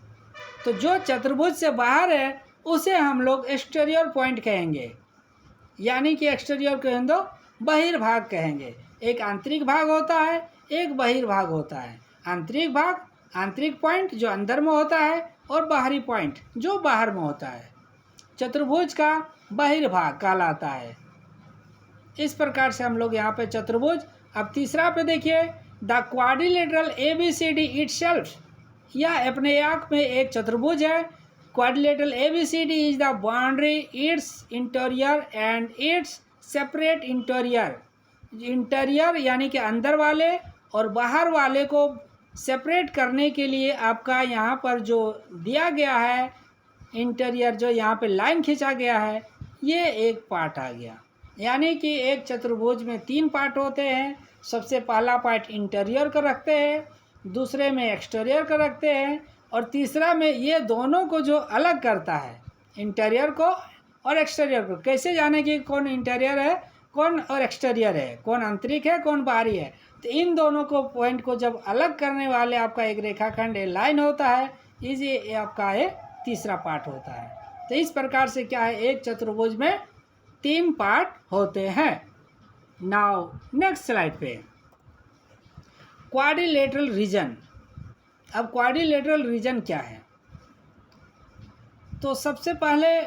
तो जो चतुर्भुज से बाहर है उसे हम लोग एक्सटीरियर पॉइंट कहेंगे, यानी कि एक्सटीरियर कहेंगे तो बहिर्भाग कहेंगे। एक आंतरिक भाग होता है, एक बहिर्भाग होता है। आंतरिक भाग, आंतरिक पॉइंट जो अंदर में होता है, और बाहरी पॉइंट जो बाहर में होता है, चतुर्भुज का बहिर्भाग कहलाता है। इस प्रकार से हम लोग यहाँ पे चतुर्भुज। अब तीसरा पे देखिए, द क्वाड्रिलेटरल ABCD इटसेल्फ, यह अपने आप में एक चतुर्भुज है। Quadrilateral ABCD is the boundary, it's interior and it's separate interior यानी कि अंदर वाले और बाहर वाले को सेपरेट करने के लिए आपका यहाँ पर जो दिया गया है इंटीरियर, जो यहाँ पे लाइन खींचा गया है, ये एक पार्ट आ गया। यानी कि एक चतुर्भुज में 3 पार्ट होते हैं। सबसे पहला पार्ट इंटीरियर का रखते हैं, दूसरे में एक्सटीरियर को रखते हैं, और तीसरा में ये दोनों को जो अलग करता है, इंटीरियर को और एक्सटीरियर को, कैसे जाने कि कौन इंटीरियर है कौन और एक्सटीरियर है, कौन आंतरिक है कौन बाहरी है। तो इन दोनों को पॉइंट को जब अलग करने वाले आपका एक रेखाखंड ए लाइन होता है, ये आपका ये तीसरा पार्ट होता है। तो इस प्रकार से क्या है, एक चतुर्भुज में 3 पार्ट होते हैं। नाउ नेक्स्ट स्लाइड पे क्वाड्रिलेटरल रीजन। अब क्वाड्रिलेटरल रीजन क्या है, तो सबसे पहले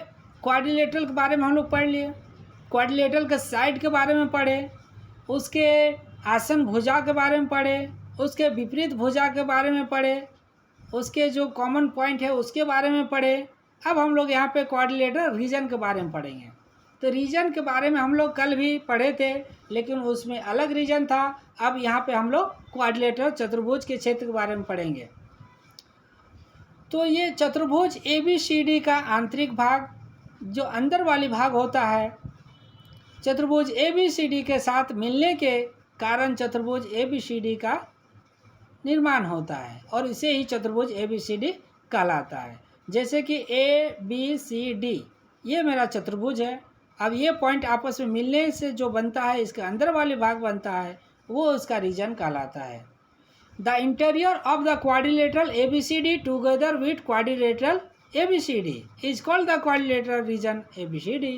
क्वाड्रिलेटरल के बारे में हम लोग पढ़ लिए, क्वाड्रिलेटरल के साइड के बारे में पढ़े, उसके आसन भुजा के बारे में पढ़े, उसके विपरीत भुजा के बारे में पढ़े, उसके जो कॉमन पॉइंट है उसके बारे में पढ़े। अब हम लोग यहाँ पे क्वाड्रिलेटरल रीजन के बारे में पढ़ेंगे। तो रीजन के बारे में हम लोग कल भी पढ़े थे, लेकिन उसमें अलग रीजन था। अब यहाँ पे हम लोग क्वाड्रिलेटरल चतुर्भुज के क्षेत्र के बारे में पढ़ेंगे। तो ये चतुर्भुज ABCD का आंतरिक भाग, जो अंदर वाली भाग होता है, चतुर्भुज ABCD के साथ मिलने के कारण चतुर्भुज ABCD का निर्माण होता है, और इसे ही चतुर्भुज ABCD कहलाता है। जैसे कि ABCD ये मेरा चतुर्भुज है। अब ये पॉइंट आपस में मिलने से जो बनता है, इसके अंदर वाले भाग बनता है, वो उसका रीजन कहलाता है। The interior of the quadrilateral ABCD together with quadrilateral ABCD is called the quadrilateral region ABCD।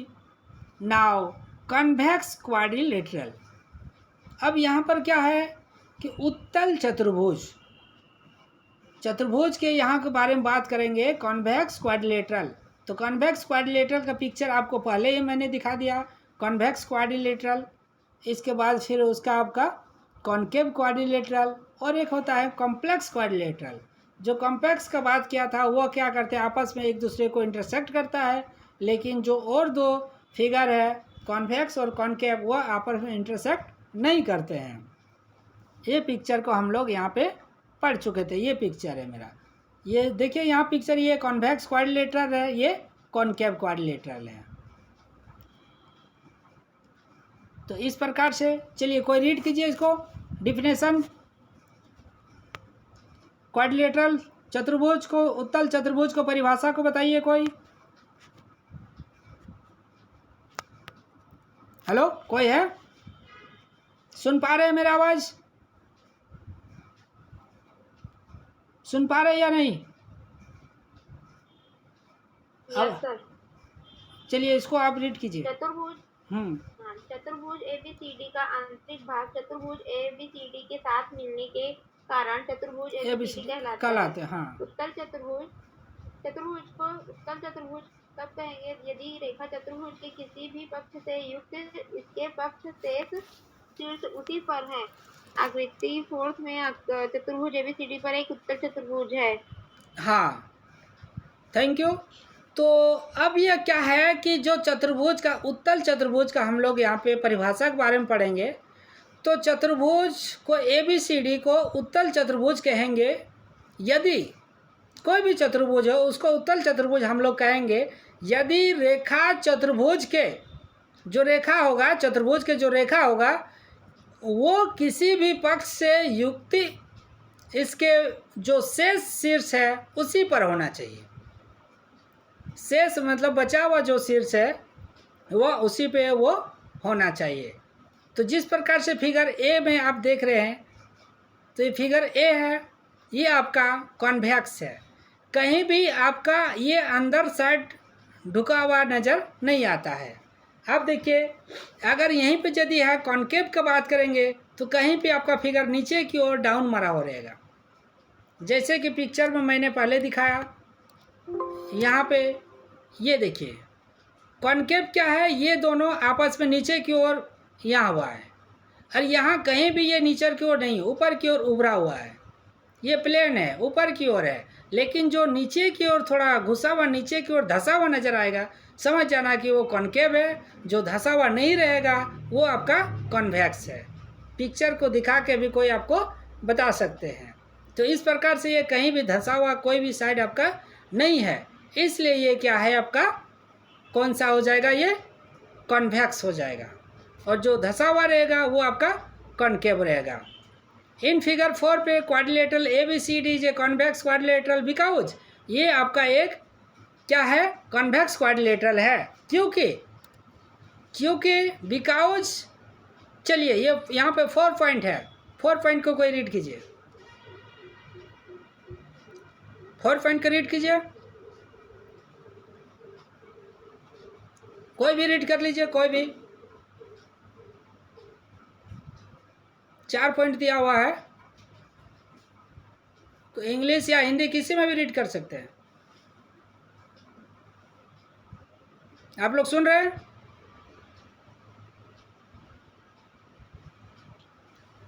Now convex quadrilateral. अब यहाँ पर क्या है कि उत्तल चतुर्भुज, चतुर्भुज के यहाँ के बारे में बात करेंगे, कॉन्वेक्स क्वाड्रिलेटरल। तो कॉन्वेक्स क्वाड्रिलेटरल का पिक्चर आपको पहले ही मैंने दिखा दिया, कॉन्वेक्स क्वाड्रिलेटरल। इसके बाद फिर उसका आपका कॉन्केव क्वाड्रिलेटरल, और एक होता है कॉम्प्लेक्स क्वाड्रिलेटरल। जो कॉम्प्लेक्स का बात किया था वो क्या करते हैं, आपस में एक दूसरे को इंटरसेक्ट करता है, लेकिन जो और दो फिगर है कॉन्वेक्स और कॉन्केव, वो आपस में इंटरसेक्ट नहीं करते हैं। ये पिक्चर को हम लोग यहाँ पे पढ़ चुके थे। ये पिक्चर है मेरा, ये देखिए यहाँ पिक्चर, ये कॉन्वेक्स क्वाड्रिलेटरल है, ये कॉन्केव क्वाड्रिलेटरल है। तो इस प्रकार से चलिए कोई रीड कीजिए इसको, डिफिनेशन। क्वाड्रिलेटरल चतुर्भुज को, उत्तल चतुर्भुज को परिभाषा को बताइए कोई। हेलो, कोई है? सुन पा रहे हैं मेरा आवाज? सुन पा रहे या नहीं? Yes sir. चलिए इसको आप रीड कीजिए। चतुर्भुज चतुर्भुज ABCD का आंतरिक भाग चतुर्भुज ABCD के साथ मिलने के कारण चतुर्भुज ABCD कहलाते हैं। हाँ। उत्तल चतुर्भुज को उत्तल चतुर्भुज कब कहेंगे? यदि रेखा चतुर्भुज के किसी भी पक्ष से युक्त इसके पक्ष शेष शीर्ष उसी पर है। आकृति 4 में चतुर्भुज ABCD पर एक उत्तल चतुर्भुज है। हाँ, थैंक यू। तो अब यह क्या है कि जो चतुर्भुज का, उत्तल चतुर्भुज का हम लोग यहाँ पे परिभाषा के बारे में पढ़ेंगे। तो चतुर्भुज को ABCD को उत्तल चतुर्भुज कहेंगे। यदि कोई भी चतुर्भुज हो उसको उत्तल चतुर्भुज हम लोग कहेंगे यदि रेखा चतुर्भुज के जो रेखा होगा, चतुर्भुज के जो रेखा होगा, वो किसी भी पक्ष से युक्त इसके जो शेष शीर्ष है उसी पर होना चाहिए। शेष मतलब बचा हुआ जो शीर्ष है वह उसी पे वो होना चाहिए। तो जिस प्रकार से फिगर ए में आप देख रहे हैं, तो ये फिगर ए है, ये आपका कॉन्वेक्स है। कहीं भी आपका ये अंदर साइड ढुका हुआ नज़र नहीं आता है। आप देखिए, अगर यहीं पे यदि है कॉन्केव की बात करेंगे तो कहीं पे आपका फिगर नीचे की ओर डाउन मरा हो रहेगा। जैसे कि पिक्चर में मैंने पहले दिखाया, यहाँ पे ये देखिए कॉन्केव क्या है, ये दोनों आपस में नीचे की ओर यहाँ हुआ है, और यहाँ कहीं भी ये नीचे की ओर नहीं, ऊपर की ओर उभरा हुआ है। ये प्लेन है, ऊपर की ओर है, लेकिन जो नीचे की ओर थोड़ा घुसा हुआ, नीचे की ओर धंसा हुआ नज़र आएगा, समझ जाना कि वो कॉन्केव है। जो धंसा हुआ नहीं रहेगा वो आपका कॉन्वेक्स है। पिक्चर को दिखा के भी कोई आपको बता सकते हैं। तो इस प्रकार से ये कहीं भी धंसा हुआ कोई भी साइड आपका नहीं है, इसलिए ये क्या है आपका कौन सा हो जाएगा, ये कॉन्वेक्स हो जाएगा। और जो धंसा हुआ रहेगा वो आपका कॉन्केव रहेगा। इन फिगर 4 पे quadrilateral ABCD is a convex quadrilateral because ये आपका एक क्या है, कॉन्वेक्स क्वाड्रिलेटरल है। क्योंकि बिकॉज, चलिए ये यहाँ पे 4 पॉइंट है, 4 पॉइंट को कोई रीड कीजिए, 4 पॉइंट को रीड कीजिए, कोई भी रीड कर लीजिए, कोई भी। 4 पॉइंट दिया हुआ है, तो इंग्लिश या हिंदी किसी में भी रीड कर सकते हैं। आप लोग सुन रहे हैं?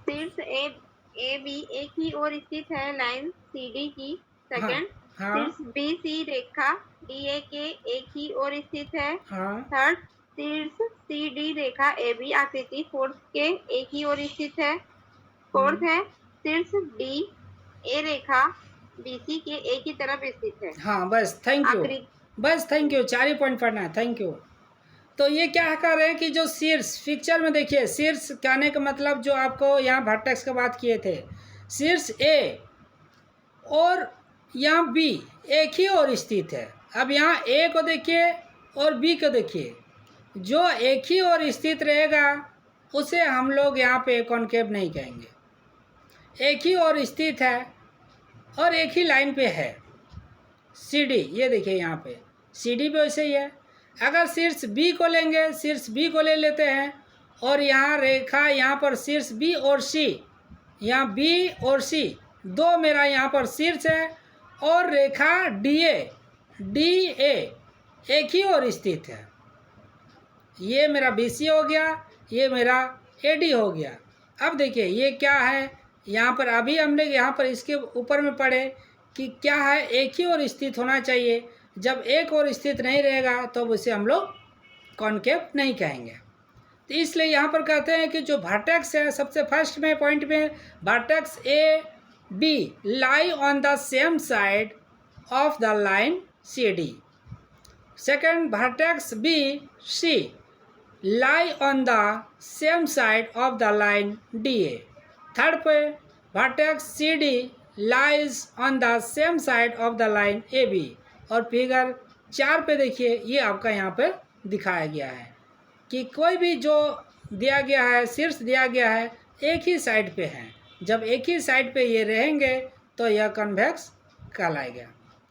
शीर्ष ए बी एक ही ओर स्थित है लाइन CD की। सेकंड, हाँ शीर्ष BC रेखा DA के एक ही ओर स्थित है। हाँ थर्ड, शीर्ष CD रेखा AB आकृति फोर्थ के एक ही ओर स्थित है। फोर्थ है, शीर्ष DA रेखा BC के एक ही तरफ स्थित है। हाँ, बस थैंक यू, बस थैंक यू, 4 ही पॉइंट पढ़ना है, थैंक यू। तो ये क्या कर रहे हैं कि जो शीर्ष पिक्चर में देखिए, शीर्ष कहने का मतलब जो आपको यहाँ वर्टेक्स की बात किए थे, शीर्ष A और यहाँ B एक ही ओर स्थित है। अब यहाँ A को देखिए और B को देखिए, जो एक ही ओर स्थित रहेगा उसे हम लोग यहाँ पे कॉन्केव नहीं कहेंगे। एक ही ओर स्थित है और एक ही लाइन पे है CD, ये देखिए यहाँ पे CD भी वैसे ही है। अगर शीर्ष B को लेंगे, शीर्ष B को ले लेते हैं और यहाँ रेखा, यहाँ पर शीर्ष B और C, यहाँ B और C दो मेरा यहाँ पर शीर्ष है और रेखा DA एक ही ओर स्थित है। ये मेरा BC हो गया, ये मेरा AD हो गया। अब देखिए ये क्या है, यहाँ पर अभी हमने यहाँ पर इसके ऊपर में पढ़े कि क्या है, एक ही ओर स्थित होना चाहिए। जब एक और स्थित नहीं रहेगा तो उसे हम लोग कॉन्केव नहीं कहेंगे। तो इसलिए यहाँ पर कहते हैं कि जो वर्टेक्स है, सबसे फर्स्ट में पॉइंट में vertex AB lie on the same side of the line CD। Second, vertex BC lie on the same side of the line DA। Third पे vertex CD lies on the same side of the line AB। और figure 4 पे देखिए, ये आपका यहाँ पे दिखाया गया है कि कोई भी जो दिया गया है, शीर्ष दिया गया है, एक ही साइड पे है। जब एक ही साइड पे ये रहेंगे तो यह कन्वेक्स कहलाएगा।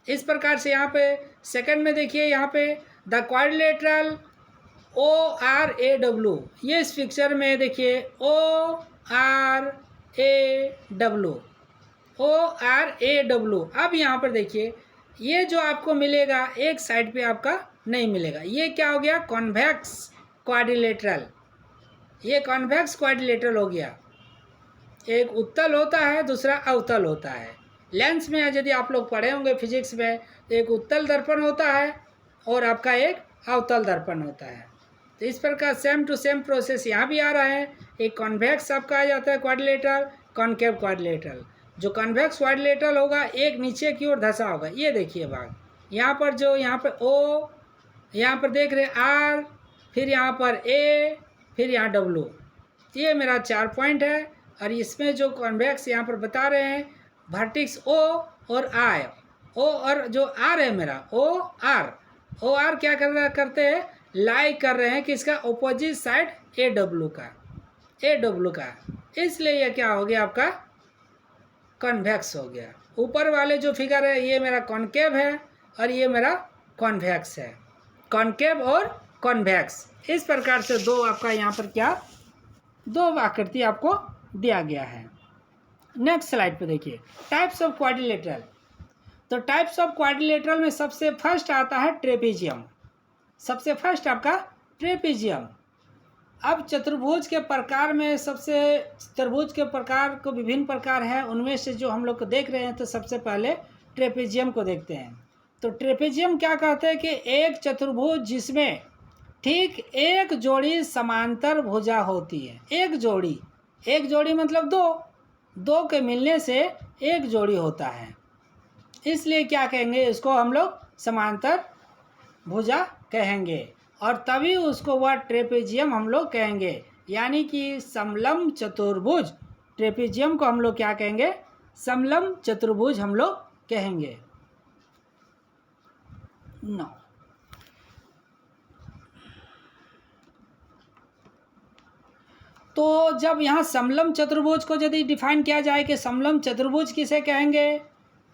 इस प्रकार से यहाँ पे सेकंड में देखिए, यहाँ पे द क्वाड्रिलेटरल ORAW, ये इस पिक्चर में देखिए ORAW। अब यहाँ पर देखिए, ये जो आपको मिलेगा एक साइड पे आपका नहीं मिलेगा। ये क्या हो गया, कॉन्वेक्स क्वाड्रिलेटरल। ये कॉन्वेक्स क्वाड्रिलेटरल हो गया। एक उत्तल होता है, दूसरा अवतल होता है। लेंस में यदि आप लोग पढ़े होंगे फिजिक्स में, तो एक उत्तल दर्पण होता है और आपका एक अवतल दर्पण होता है। तो इस प्रकार सेम टू सेम प्रोसेस यहाँ भी आ रहा है। एक कॉन्वेक्स आपका आ जाता है क्वाड्रिलेटरल, कॉन्केव क्वाड्रिलेटरल। जो कन्वेक्स क्वाड्रिलेटरल होगा एक नीचे की ओर धंसा होगा। ये देखिए भाग, यहाँ पर जो यहाँ पर O, यहाँ पर देख रहे R, फिर यहाँ पर A, फिर यहाँ W। ये मेरा 4 पॉइंट है। और इसमें जो कॉन्वेक्स यहाँ पर बता रहे हैं, वर्टेक्स O और I, O और जो R है मेरा OR क्या करते हैं, लाई कर रहे हैं कि इसका ऑपोजिट साइड AW का। इसलिए ये क्या हो गया, आपका कॉन्वेक्स हो गया। ऊपर वाले जो फिगर है ये मेरा कॉन्केव है और ये मेरा कॉन्वेक्स है। कॉन्केव और कॉन्वेक्स, इस प्रकार से दो आपका यहाँ पर क्या, दो आकृति आपको दिया गया है। नेक्स्ट स्लाइड पे देखिए, टाइप्स ऑफ क्वाड्रिलेटरल। तो टाइप्स ऑफ क्वाड्रिलेटरल में सबसे फर्स्ट आता है ट्रेपेजियम। सबसे फर्स्ट आपका ट्रेपेजियम। अब चतुर्भुज के प्रकार में चतुर्भुज के प्रकार को विभिन्न प्रकार है, उनमें से जो हम लोग को देख रहे हैं, तो सबसे पहले ट्रेपेजियम को देखते हैं। तो ट्रेपेजियम क्या कहते हैं कि एक चतुर्भुज जिसमें ठीक एक जोड़ी समांतर भुजा होती है। एक जोड़ी मतलब दो के मिलने से एक जोड़ी होता है, इसलिए क्या कहेंगे, इसको हम लोग समांतर भुजा कहेंगे। और तभी उसको वह ट्रेपेजियम हम लोग कहेंगे, यानी कि समलंब चतुर्भुज ट्रेपेजियम को हम लोग क्या कहेंगे, समलंब चतुर्भुज हम लोग कहेंगे। नौ, तो जब यहाँ समलंब चतुर्भुज को यदि डिफाइन किया जाए कि समलंब चतुर्भुज किसे कहेंगे,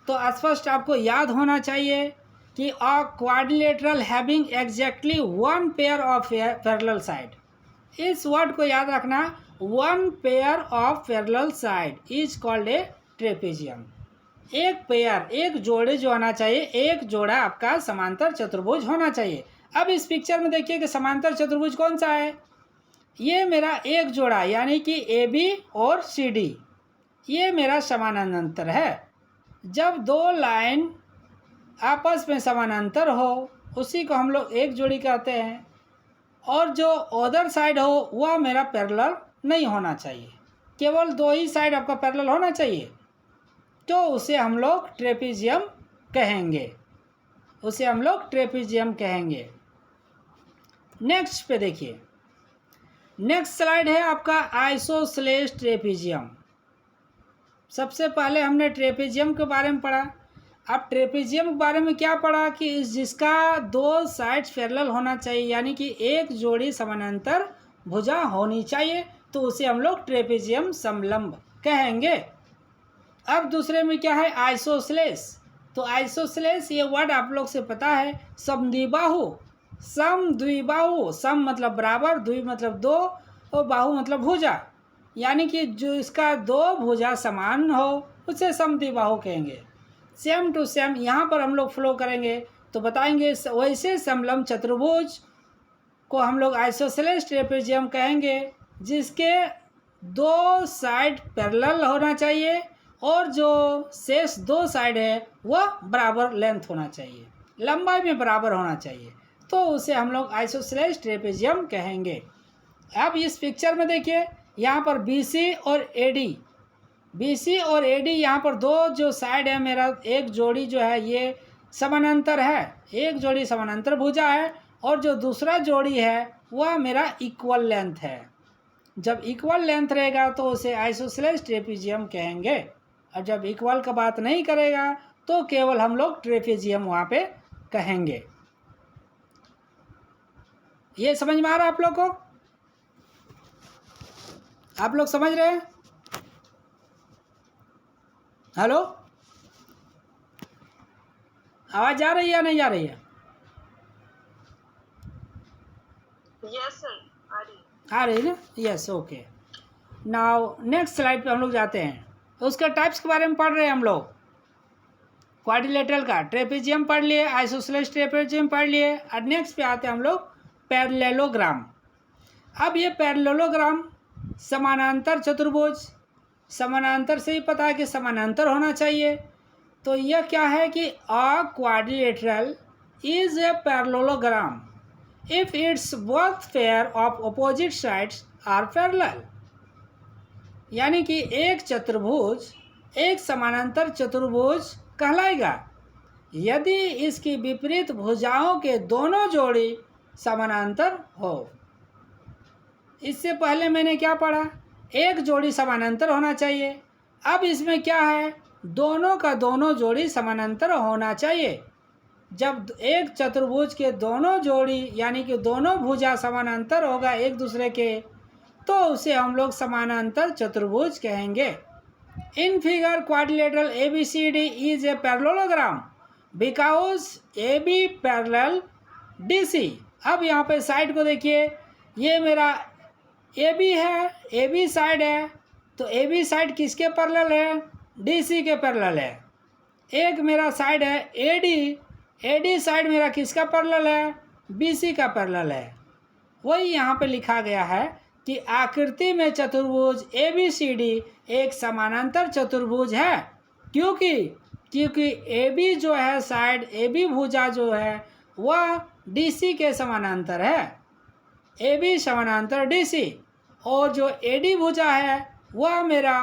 तो स्पष्ट आपको याद होना चाहिए कि a quadrilateral having exactly one pair of parallel side. इस वर्ड को याद रखना, one pair of parallel side is called A trapezium. एक पेयर, एक जोड़े जो होना चाहिए, एक जोड़ा आपका समांतर चतुर्भुज होना चाहिए। अब इस पिक्चर में देखिए कि समांतर चतुर्भुज कौन सा है, ये मेरा एक जोड़ा यानी कि ए बी और सी डी, ये मेरा समानांतर है। जब दो लाइन आपस में समानांतर हो उसी को हम लोग एक जोड़ी कहते हैं, और जो अदर साइड हो वह मेरा पैरेलल नहीं होना चाहिए, केवल दो ही साइड आपका पैरेलल होना चाहिए, तो उसे हम लोग ट्रेपेजियम कहेंगे, उसे हम लोग ट्रेपेजियम कहेंगे। नेक्स्ट पे देखिए, नेक्स्ट स्लाइड है आपका आइसोसेलेस ट्रेपेजियम। सबसे पहले हमने ट्रेपेजियम के बारे में पढ़ा। अब ट्रेपेजियम के बारे में क्या पढ़ा कि जिसका दो साइड्स पैरेलल होना चाहिए, यानी कि एक जोड़ी समानांतर भुजा होनी चाहिए, तो उसे हम लोग ट्रेपेजियम समलंब कहेंगे। अब दूसरे में क्या है, आइसोसेलेस। तो आइसोसेलेस ये वर्ड आप लोग से पता है, समद्विबाहु। समद्विबाहु, सम मतलब बराबर, द्वि मतलब दो, और बाहु मतलब भुजा, यानी कि जो इसका दो भुजा समान हो उसे समद्विबाहु कहेंगे। सेम टू सेम यहाँ पर हम लोग फ्लो करेंगे तो बताएंगे, वैसे समलंब चतुर्भुज को हम लोग आइसोसेलेस ट्रेपेजियम कहेंगे, जिसके दो साइड पैरेलल होना चाहिए और जो शेष दो साइड है वह बराबर लेंथ होना चाहिए, लंबाई में बराबर होना चाहिए, तो उसे हम लोग आइसोसेलेस ट्रेपेजियम कहेंगे। अब इस पिक्चर में देखिए, यहाँ पर BC और AD, BC और AD यहाँ पर दो जो साइड है मेरा, एक जोड़ी जो है ये समानांतर है, एक जोड़ी समानांतर भुजा है, और जो दूसरा जोड़ी है वह मेरा इक्वल लेंथ है। जब इक्वल लेंथ रहेगा तो उसे आइसोसेलेस ट्रेपेजियम कहेंगे, और जब इक्वल का बात नहीं करेगा तो केवल हम लोग ट्रेपेजियम वहाँ पे कहेंगे। ये समझ में आ रहा है आप लोग को? आप लोग समझ रहे हैं? हेलो, आवाज जा रही है या नहीं जा रही है? यस सर, आ रही। आ रही है ना? Yes, okay. Now next slide पे हम लोग जाते हैं। उसके टाइप्स के बारे में पढ़ रहे हैं हम लोग। क्वाड्रिलेटरल का ट्रेपेजियम पढ़ लिए, आइसोसेलेस ट्रेपेजियम पढ़ लिए, और नेक्स्ट पे आते हैं हम लोग पैरेललोग्राम। अब ये पैरेललोग्राम समानांतर चतुर्भुज, समानांतर से ही पता है कि समानांतर होना चाहिए, तो यह क्या है कि a quadrilateral is a parallelogram if its both pair of opposite sides are parallel. यानी कि एक चतुर्भुज एक समानांतर चतुर्भुज कहलाएगा यदि इसकी विपरीत भुजाओं के दोनों जोड़ी समानांतर हो। इससे पहले मैंने क्या पढ़ा, एक जोड़ी समानांतर होना चाहिए। अब इसमें क्या है, दोनों का दोनों जोड़ी समानांतर होना चाहिए। जब एक चतुर्भुज के दोनों जोड़ी यानी कि दोनों भुजा समानांतर होगा एक दूसरे के, तो उसे हम लोग समानांतर चतुर्भुज कहेंगे। In figure quadrilateral ABCD is a parallelogram because AB parallel DC। अब यहाँ पे साइड को देखिए, ये मेरा AB है, AB साइड है, तो AB साइड किसके पैरेलल है, DC के पैरेलल है। एक मेरा साइड है AD साइड मेरा किसका पैरेलल है, BC का पैरेलल है। वही यहाँ पे लिखा गया है कि आकृति में चतुर्भुज ABCD एक समानांतर चतुर्भुज है, क्योंकि AB जो है साइड, AB भुजा जो है वह DC के समानांतर है, AB समानांतर DC, और जो AD भुजा है वह मेरा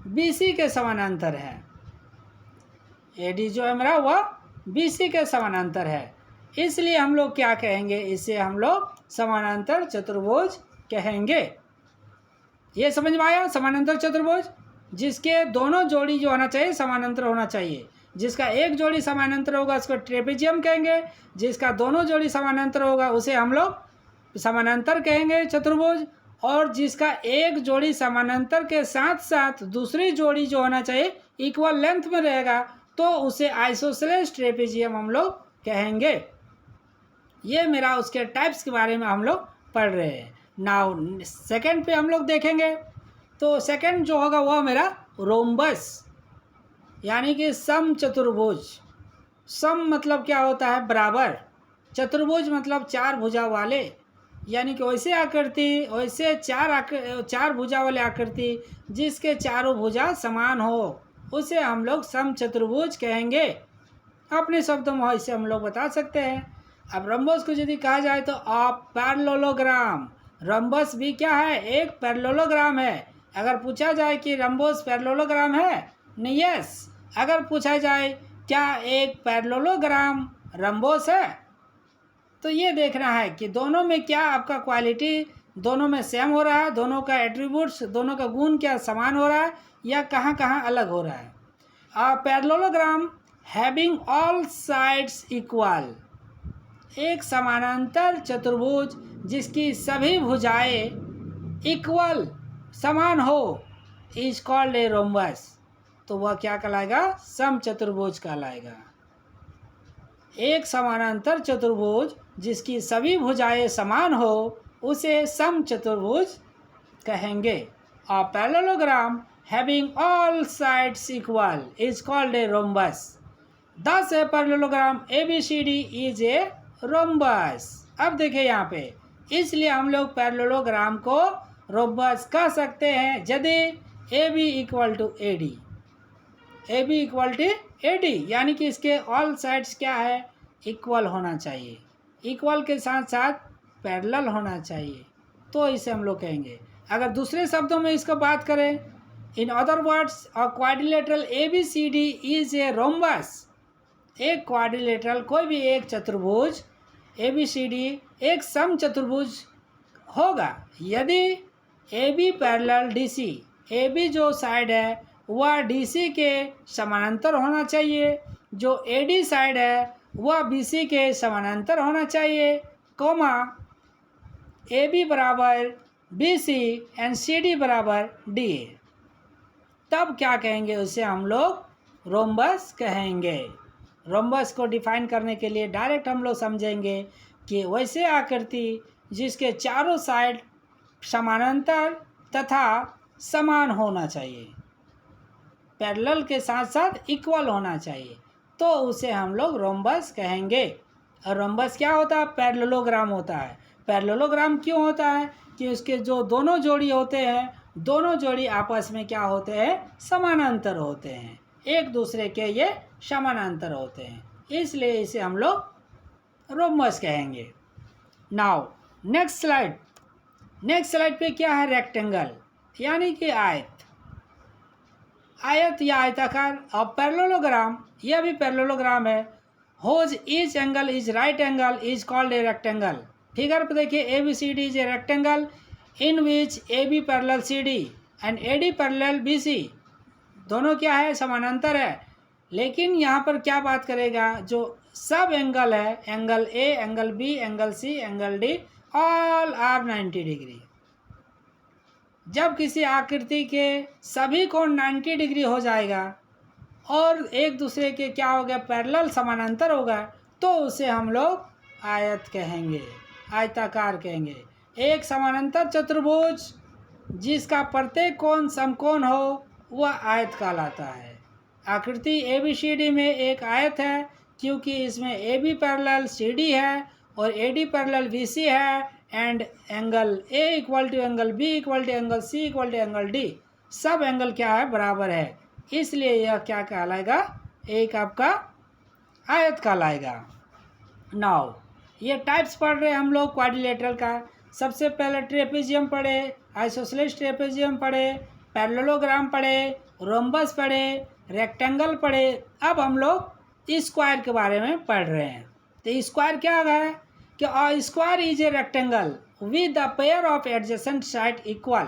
BC के समानांतर है। AD जो है मेरा वह BC के समानांतर है, इसलिए हम लोग क्या कहेंगे, इसे हम लोग समानांतर चतुर्भुज कहेंगे। ये समझ में आया समानांतर चतुर्भुज? जिसके दोनों जोड़ी जो होना चाहिए समानांतर होना चाहिए। जिसका एक जोड़ी समानांतर होगा उसको ट्रेपेजियम कहेंगे, जिसका दोनों जोड़ी समानांतर होगा उसे हम लोग समानांतर कहेंगे चतुर्भुज, और जिसका एक जोड़ी समानांतर के साथ साथ दूसरी जोड़ी जो होना चाहिए इक्वल लेंथ में रहेगा तो उसे आइसोसेलेस ट्रेपेजियम हम लोग कहेंगे। ये मेरा उसके टाइप्स के बारे में हम लोग पढ़ रहे हैं। नाउ सेकंड पे हम लोग देखेंगे, तो सेकंड जो होगा वह मेरा रोम्बस, यानी कि सम चतुर्भुज। सम मतलब क्या होता है? बराबर। चतुर्भुज मतलब चार भुजा वाले, यानी कि वैसे आकृति, वैसे चार भुजा वाले आकृति जिसके चारों भुजा समान हो उसे हम लोग सम चतुर्भुज कहेंगे। अपने शब्दों में इसे हम लोग बता सकते हैं। अब रंबस को यदि कहा जाए तो पैरेललोग्राम, रंबस भी क्या है? एक पैरेललोग्राम है। अगर पूछा जाए कि रंबस पैरेललोग्राम है, नहीं, यस। अगर पूछा जाए क्या एक पैरेललोग्राम रंबस है, तो ये देखना है कि दोनों में क्या आपका क्वालिटी दोनों में सेम हो रहा है, दोनों का एट्रीब्यूट्स, दोनों का गुण क्या समान हो रहा है या कहाँ कहाँ अलग हो रहा है। Parallelogram having all sides equal, एक समानांतर चतुर्भुज जिसकी सभी भुजाएं इक्वल समान हो इज कॉल्ड ए रोम्बस, तो वह क्या कहलाएगा? सम चतुर्भुज कहलाएगा। एक समानांतर चतुर्भुज जिसकी सभी भुजाएं समान हो उसे सम चतुर्भुज कहेंगे। A parallelogram having all sides equal is called a rhombus. Thus a parallelogram ABCD is a rhombus. अब देखिए यहाँ पे, इसलिए हम लोग पैरेललोग्राम को रोम्बस कह सकते हैं यदि AB equal to AD, AB equal to AD, यानी कि इसके ऑल साइड्स क्या है? इक्वल होना चाहिए, इक्वल के साथ साथ पैरेलल होना चाहिए, तो इसे हम लोग कहेंगे। अगर दूसरे शब्दों में इसको बात करें, in other words a quadrilateral ABCD is a rhombus. एक क्वाड्रिलेटरल कोई भी एक चतुर्भुज ABCD एक सम चतुर्भुज होगा यदि AB पैरेलल DC, AB जो साइड है वह DC के समानांतर होना चाहिए, जो AD साइड है वह BC के समानांतर होना चाहिए, कोमा AB बराबर BC एंड CD बराबर DA, तब क्या कहेंगे? उसे हम लोग रोम्बस कहेंगे। रोम्बस को डिफाइन करने के लिए डायरेक्ट हम लोग समझेंगे कि वैसे आकृति जिसके चारों साइड समानांतर तथा समान होना चाहिए, पैरेलल के साथ साथ इक्वल होना चाहिए, तो उसे हम लोग रोम्बस कहेंगे। और रोम्बस क्या होता है? पैरेललोग्राम होता है। पैरेललोग्राम क्यों होता है? कि उसके जो दोनों जोड़ी होते हैं, दोनों जोड़ी आपस में क्या होते हैं? समानांतर होते हैं, एक दूसरे के ये समानांतर होते हैं, इसलिए इसे हम लोग रोम्बस कहेंगे। नाउ नेक्स्ट स्लाइड पे क्या है? रेक्टेंगल, यानी कि आयत, आयत या आयताकार। और पैरेललोग्राम, यह भी पैरेललोग्राम है। Whose each angle is right angle is called a rectangle. Figure पे देखिए, ABCD is a rectangle in which AB parallel CD and AD parallel BC, दोनों क्या है? समानांतर है। लेकिन यहाँ पर क्या बात करेगा? जो सब एंगल है, angle A, angle B, angle C, angle D, all are 90 degree. जब किसी आकृति के सभी कोण 90 डिग्री हो जाएगा और एक दूसरे के क्या हो गया? पैरेलल समानांतर होगा, तो उसे हम लोग आयत कहेंगे, आयताकार कहेंगे। एक समानांतर चतुर्भुज जिसका प्रत्येक कोण समकोण हो वह आयत कहलाता है। आकृति ABCD में एक आयत है क्योंकि इसमें AB पैरेलल CD है और AD पैरेलल BC है and angle A equal to angle B equal to angle C equal to angle D, सब एंगल क्या है? बराबर है, इसलिए यह क्या कहलाएगा? एक आपका आयत कहलाएगा। नाउ ये टाइप्स पढ़ रहे हैं हम लोग क्वाड्रिलेटरल का। सबसे पहले ट्रेपेजियम पढ़े, आइसोसेलेस ट्रेपेजियम पढ़े, पैरेललोग्राम पढ़े, रोम्बस पढ़े, रेक्टेंगल पढ़े। अब हम लोग स्क्वायर के बारे में पढ़ रहे हैं। तो स्क्वायर क्या है? कि a square is a rectangle with the pair of adjacent side equal.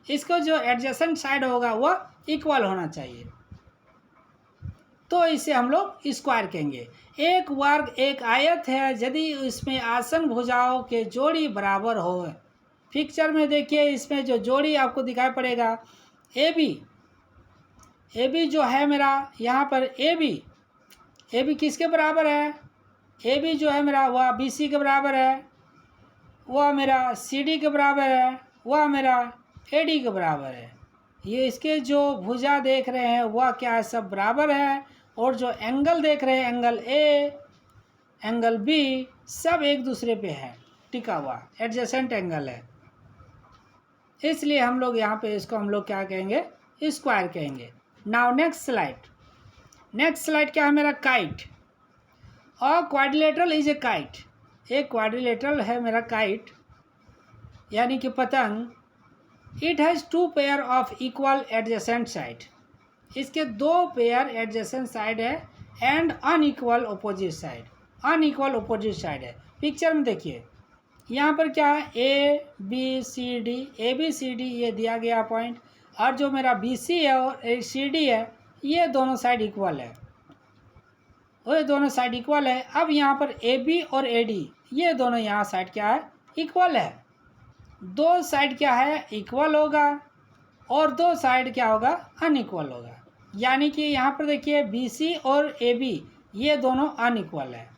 इसको जो एडजेसेंट साइड होगा वह इक्वल होना चाहिए, तो इसे हम लोग स्क्वायर कहेंगे। एक वर्ग एक आयत है यदि इसमें आसन भुजाओं के जोड़ी बराबर हो। पिक्चर में देखिए, इसमें जो जोड़ी आपको दिखाई पड़ेगा ए बी जो है मेरा यहाँ पर ए बी किसके बराबर है? ए बी जो है मेरा वह बी सी के बराबर है, वह मेरा सी डी के बराबर है, वह मेरा ए डी के बराबर है। ये इसके जो भुजा देख रहे हैं वह क्या है, सब बराबर है। और जो एंगल देख रहे हैं, एंगल ए एंगल बी सब एक दूसरे पे है, टिका हुआ एडजेसेंट एंगल है। इसलिए हम लोग यहाँ पे इसको हम लोग क्या कहेंगे, स्क्वायर कहेंगे। नाउ नेक्स्ट स्लाइड क्या है मेरा, काइट। और क्वाड्रिलेटरल इज ए काइट, एक क्वाड्रिलेटरल है मेरा काइट यानी कि पतंग। It has 2 pair of equal adjacent side, इसके 2 पेयर एडजेसेंट साइड है एंड अनइक्वल अपोजिट साइड है। पिक्चर में देखिए यहाँ पर क्या है, ए बी सी डी ये दिया गया पॉइंट, और जो मेरा बी सी है और सी डी है ये दोनों साइड इक्वल है, वो दोनों साइड इक्वल है। अब यहाँ पर ए बी और ए डी ये दोनों यहाँ साइड क्या है, इक्वल है। 2 साइड क्या है, इक्वल होगा, और 2 साइड क्या होगा, अनइक्वल होगा। यानी कि यहाँ पर देखिए बी सी और ए बी ये दोनों अनइक्वल है।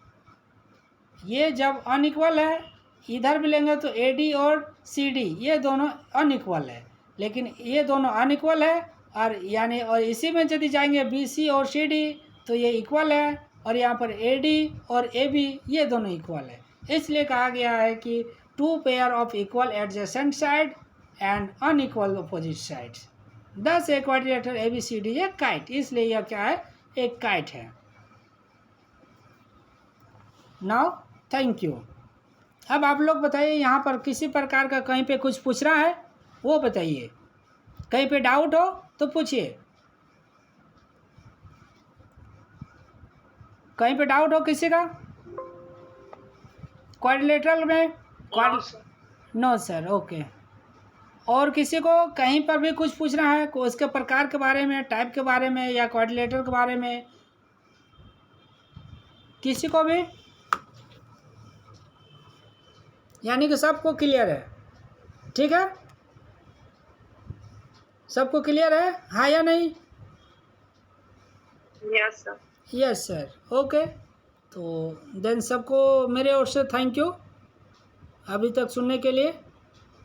ये जब अनइक्वल है इधर भी लेंगे तो ए डी और सी डी ये दोनों अनइक्वल है, लेकिन ये दोनों अनइक्वल है। और यानी और इसी में यदि जाएंगे बी सी और सी डी तो ये इक्वल है, और यहाँ पर ए डी और ए बी ये दोनों इक्वल है। इसलिए कहा गया है कि 2 pair of equal adjacent side and unequal opposite sides, thus a quadrilateral A B C D एक काइट, इसलिए यह क्या है, एक काइट है। Now thank you. अब आप लोग बताइए, यहाँ पर किसी प्रकार का कहीं पे कुछ पूछना है वो बताइए, कहीं पे डाउट हो तो पूछिए, कहीं पे डाउट हो किसी का क्वाड्रिलेटरल में? No sir, okay. और किसी को कहीं पर भी कुछ पूछना है, को उसके प्रकार के बारे में, टाइप के बारे में, या क्वाड्रिलेटरल के बारे में, किसी को भी? यानी कि सबको क्लियर है, ठीक है? सबको क्लियर है, हाँ या नहीं? Yes sir. Yes sir, okay. तो देन सबको मेरे ओर से थैंक यू अभी तक सुनने के लिए।